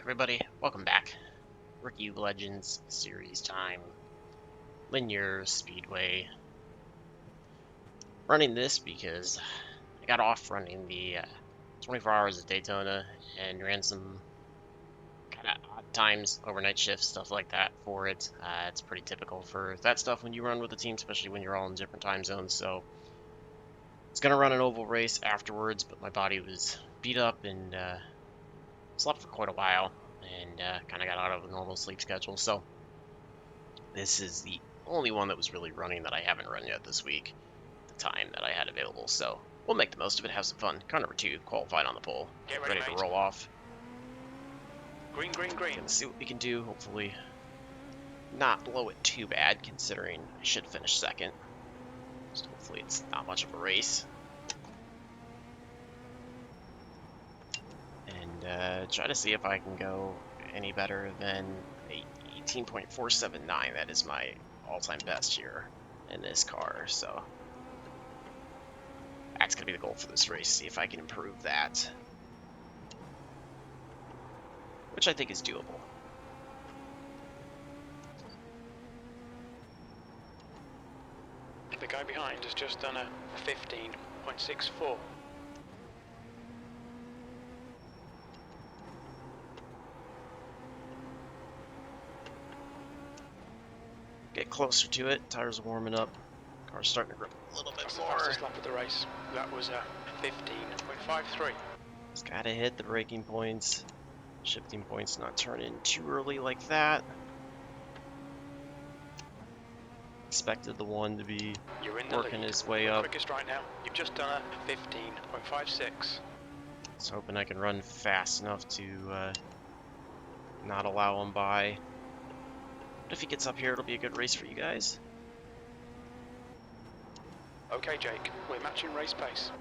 everybody, welcome back. Rookie Legends Series time. Lanier Speedway. Running this because I got off running the 24 hours of Daytona and ran some kind of odd times, overnight shifts, stuff like that for it. It's pretty typical for that stuff when you run with a team, especially when you're all in different time zones. So it's gonna run an oval race afterwards, but my body was beat up and slept for quite a while. And kind of got out of a normal sleep schedule, so this is the only one that was really running that I haven't run yet this week, the time that I had available, so we'll make the most of it, have some fun. Car number 2, qualified on the pole. Get ready, to roll off. Green, green, green. Gonna see what we can do, hopefully not blow it too bad, considering I should finish second. So hopefully it's not much of a race. And try to see if I can go any better than a 18.479. That is my all-time best here in this car, so that's gonna be the goal for this race. See if I can improve that, which I think is doable. The guy behind has just done a 15.64. Get closer to it. Tires are warming up. Car's starting to grip a little bit That's more. the fastest lap of the race. That was a 15.53. Just gotta hit the braking points, shifting points, not turn in too early like that. Expected the one to be You're in the working lead. his way You're up. quickest right now. You've just done a 15.56. Just hoping I can run fast enough to not allow him by. But if he gets up here, it'll be a good race for you guys. Okay, Jake, we're matching race pace.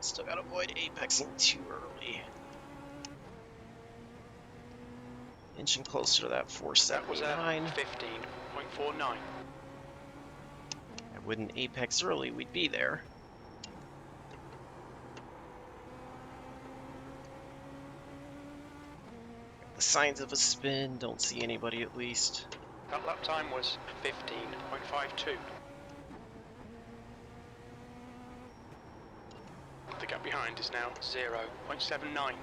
Still gotta avoid apexing too early. Inching closer to that That was a 479. 15.49. I wouldn't apex early, we'd be there. The signs of a spin, don't see anybody at least. That lap time was 15.52. The gap behind is now 0.79.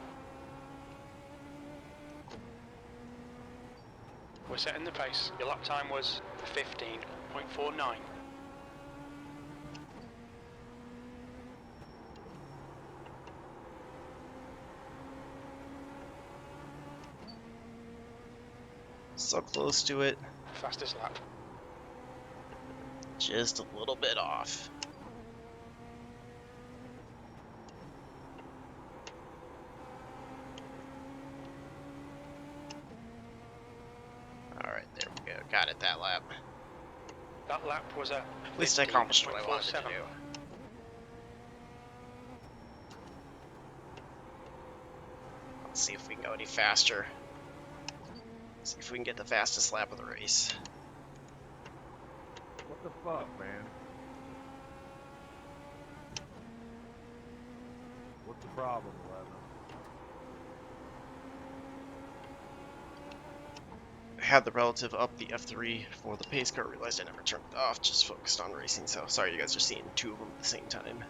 We're setting the pace. Your lap time was 15.49. So close to it, Fastest lap. just a little bit off. Alright, there we go. Got it that lap. That lap was a At least I accomplished what I wanted to 15.47. do. Let's see if we can go any faster. See if we can get the fastest lap of the race. What the fuck, man? What's the problem, 11? I had the relative up the F3 for the pace car, realized I never turned it off, just focused on racing, so sorry you guys are seeing two of them at the same time.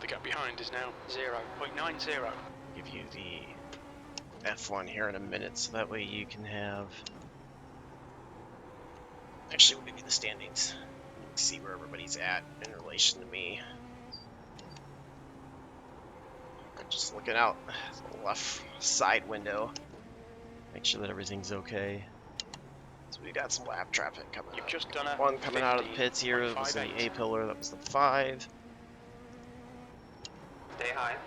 The gap behind is now 0.90. Give you the F1 here in a minute, so that way you can have... Actually, we'll give you the standings. You can see where everybody's at in relation to me. I'm just looking out the left side window. Make sure that everything's okay. So we got some lap traffic coming You've up. just done a One coming out of the pits here, that was the 15.58. A pillar, that was the 5. Stay high.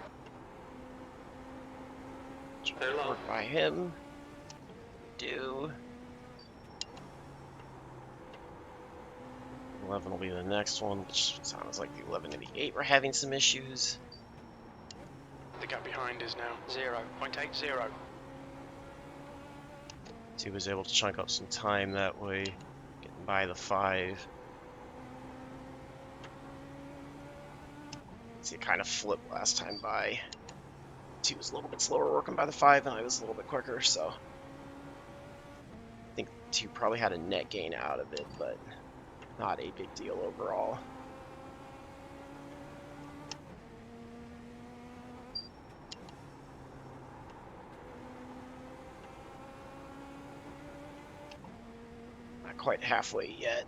Trying to work by him. Do. 11 will be the next one, which sounds like the 11 and the 8 were having some issues. The gap behind is now 0.80. 2 was able to chunk up some time that way, getting by the 5. See, it kind of flipped last time by. 2 was a little bit slower working by the 5, and I was a little bit quicker, so I think 2 probably had a net gain out of it, but not a big deal overall. Not quite halfway yet.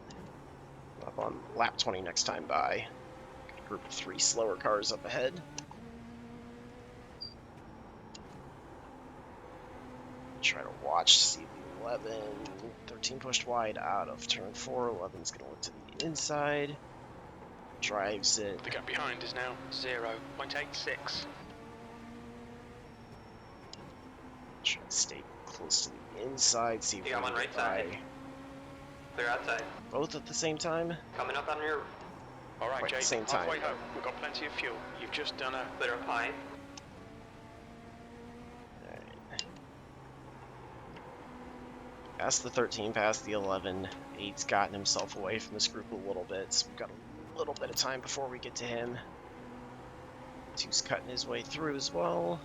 Up on lap 20 next time by. Got a group of 3 slower cars up ahead. Try to watch, see the 11, 13 pushed wide out of turn 4, 11's going to look to the inside, drives it. The gap behind is now 0.86. Try to stay close to the inside, see if we I'm can on get right by side. Clear outside. both at the same time. Coming up on your All right, Quite Jake, the same time, halfway but- home. We've got plenty of fuel. You've just done a... clear up high. Past the 13, past the 11, 8's gotten himself away from this group a little bit, so we've got a little bit of time before we get to him. 2's cutting his way through as well.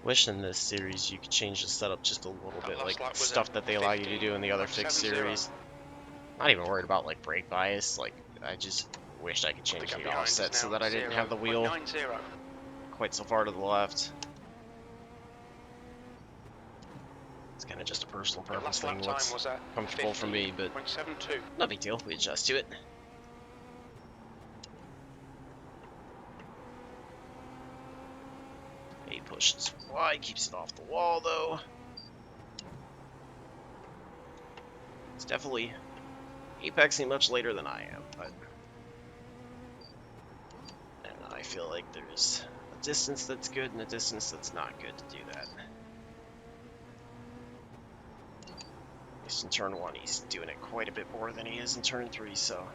Wish in this series you could change the setup just a little bit, like lap was stuff at that they allow you to do in the other 15, fixed 7-0. series. Not even worried about like brake bias, like I just wished I could The change gap the behind is offset so now that I didn't have the wheel 0.90. quite so far to the left. It's kind of just a personal Your preference last thing, lap time what's was at comfortable for me, but 15.72. No big deal, we adjust to it. He pushes wide, keeps it off the wall though. It's definitely apexing much later than I am, but and I feel like there's a distance that's good and a distance that's not good to do that. At least in turn 1, he's doing it quite a bit more than he is in turn 3, so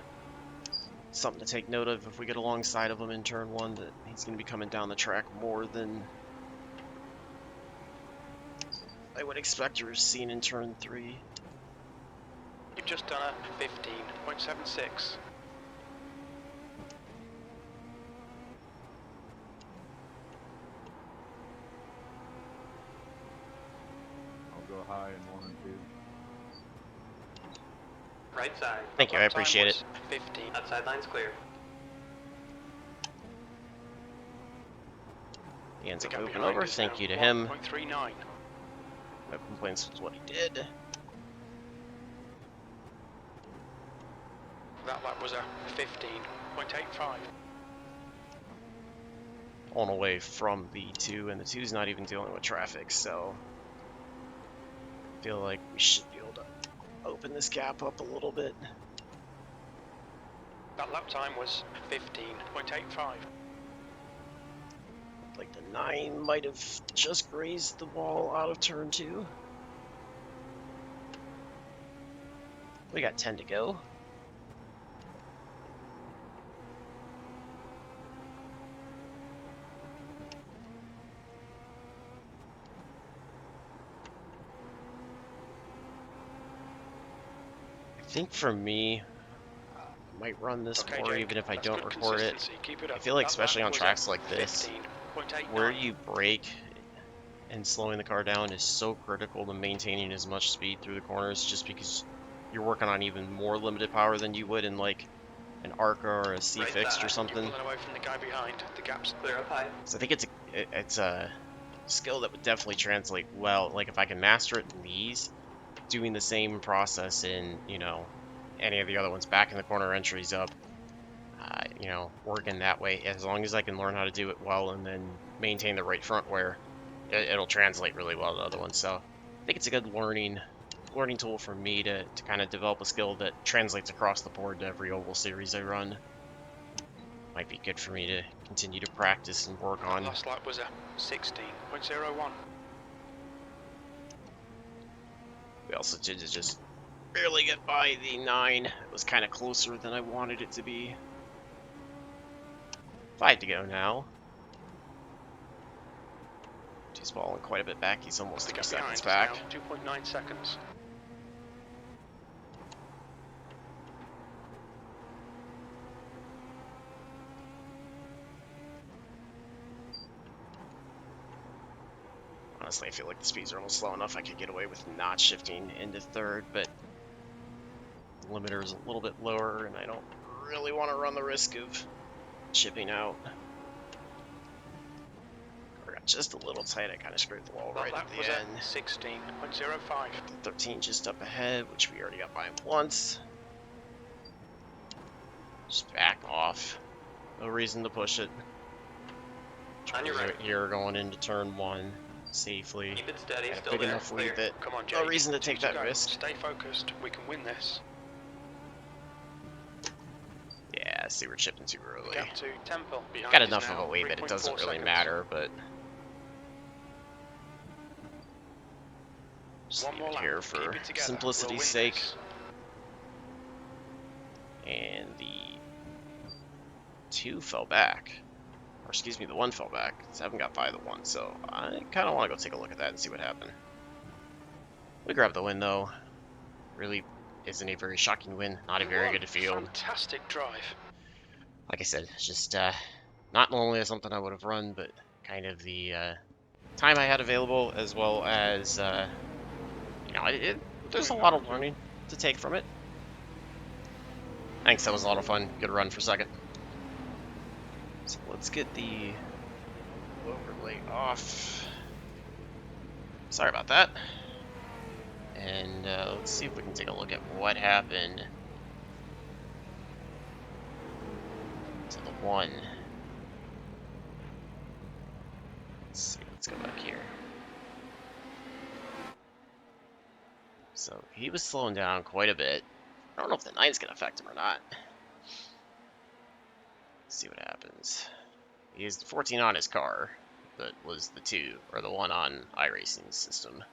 something to take note of if we get alongside of him in turn 1, that he's going to be coming down the track more than I would expect or have seen in turn 3. You've just done a 15.76. I'll go high in 1 and 2. Right side. Thank you, I Lap time appreciate was it. 15. Outside line's clear. He ends The up gap moving behind over, is thank now you to him. 1.39. No complaints with what he did. That lap was a 15.85. On away from the 2, and the 2's not even dealing with traffic, so I feel like we should be able to open this gap up a little bit. That lap time was 15.85. Like the 9 might have just grazed the wall out of turn 2. We got 10 to go. I think for me, I might run this Okay, more Jake, even if I that's don't good record it. consistency. Keep it I up. feel like That especially lap on was tracks a like this, 15.89. where you brake and slowing the car down is so critical to maintaining as much speed through the corners, just because you're working on even more limited power than you would in like an Arca or a C Right fixed or side. something. You're pulling away from the guy behind. The gap's Clear up high. So I think it's a skill that would definitely translate well. Like if I can master it in these, doing the same process in, you know, any of the other ones, back in the corner entries up, you know, working that way, as long as I can learn how to do it well and then maintain the right front wear, it'll translate really well to the other ones. So I think it's a good learning tool for me to kind of develop a skill that translates across the board to every oval series I run. Might be good for me to continue to practice and work on. last lap was a 16.01. We also did just barely get by the 9. It was kind of closer than I wanted it to be. 5 to go now. He's falling quite a bit back. He's almost The 3 gap seconds behind back. is now 2.9 seconds. Honestly, I feel like the speeds are almost slow enough I could get away with not shifting into third, but the limiter is a little bit lower, and I don't really want to run the risk of chipping out. I got just a little tight. I kind of scraped the wall That right lap at was the at end. 16.05. The 13 just up ahead, which we already got by once. Just back off. No reason to push it. On your right. Here going into turn 1 safely. Keep it steady, Have still big there. enough lead Clear. that Come on, no Jake. reason to 2 take that go. risk. Stay focused. We can win this. Yeah, I see we're chipping too early. Gap to Temple. Behind Got is enough of now a lead that it 3.4 doesn't really seconds. matter, but just One leave more it lap. here for Keep it together. simplicity's We'll win sake. this. And the 2 fell back. Or excuse me, the 1 fell back. 7 got by the 1, so I kind of want to go take a look at that and see what happened. We grabbed the win, though. Really isn't a very shocking win. Not a very One good field. fantastic drive. Like I said, it's just not normally something I would have run, but kind of the time I had available, as well as, you know, there's a lot of learning to take from it. Thanks, that was a lot of fun. Good run for second. So let's get the overlay off. Sorry about that. And let's see if we can take a look at what happened to the 1. Let's see, let's go back here. So he was slowing down quite a bit. I don't know if the 9's gonna affect him or not. Let's see what happens. He has the 14 on his car, but was the 2, or the 1 on iRacing's system.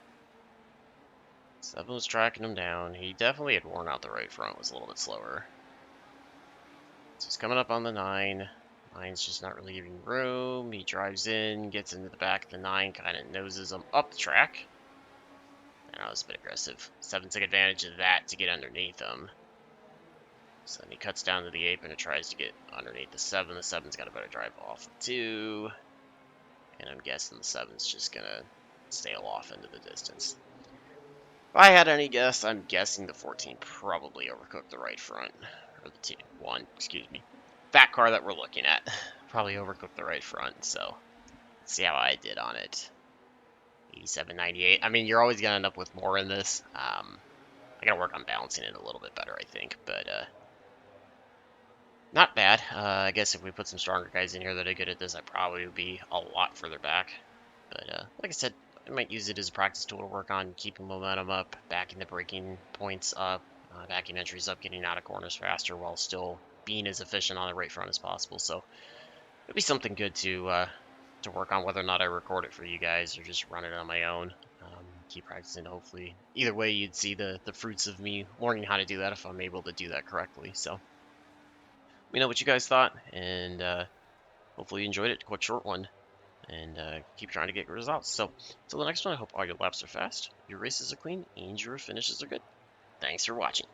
7 was tracking him down. He definitely had worn out the right front, was a little bit slower. So he's coming up on the 9. 9's just not really giving room. He drives in, gets into the back of the 9, kind of noses him up the track. And that was a bit aggressive. 7 took advantage of that to get underneath him. So then he cuts down to the 8 and tries to get underneath the 7. The 7's got a better drive off the 2. And I'm guessing the 7's just going to sail off into the distance. If I had any guess, I'm guessing the 14 probably overcooked the right front. Or the 1, excuse me. That car that we're looking at probably overcooked the right front. So let's see how I did on it. 87.98. I mean, you're always going to end up with more in this. I got to work on balancing it a little bit better, I think. But not bad. I guess if we put some stronger guys in here that are good at this, I probably would be a lot further back. But like I said, I might use it as a practice tool to work on keeping momentum up, backing the braking points up, backing entries up, getting out of corners faster while still being as efficient on the right front as possible. So it'd be something good to work on, whether or not I record it for you guys or just run it on my own. Keep practicing. Hopefully, either way, you'd see the fruits of me learning how to do that if I'm able to do that correctly. So let me know what you guys thought, and hopefully you enjoyed it. Quite short one. And keep trying to get results. So, till the next one, I hope all your laps are fast, your races are clean, and your finishes are good. Thanks for watching.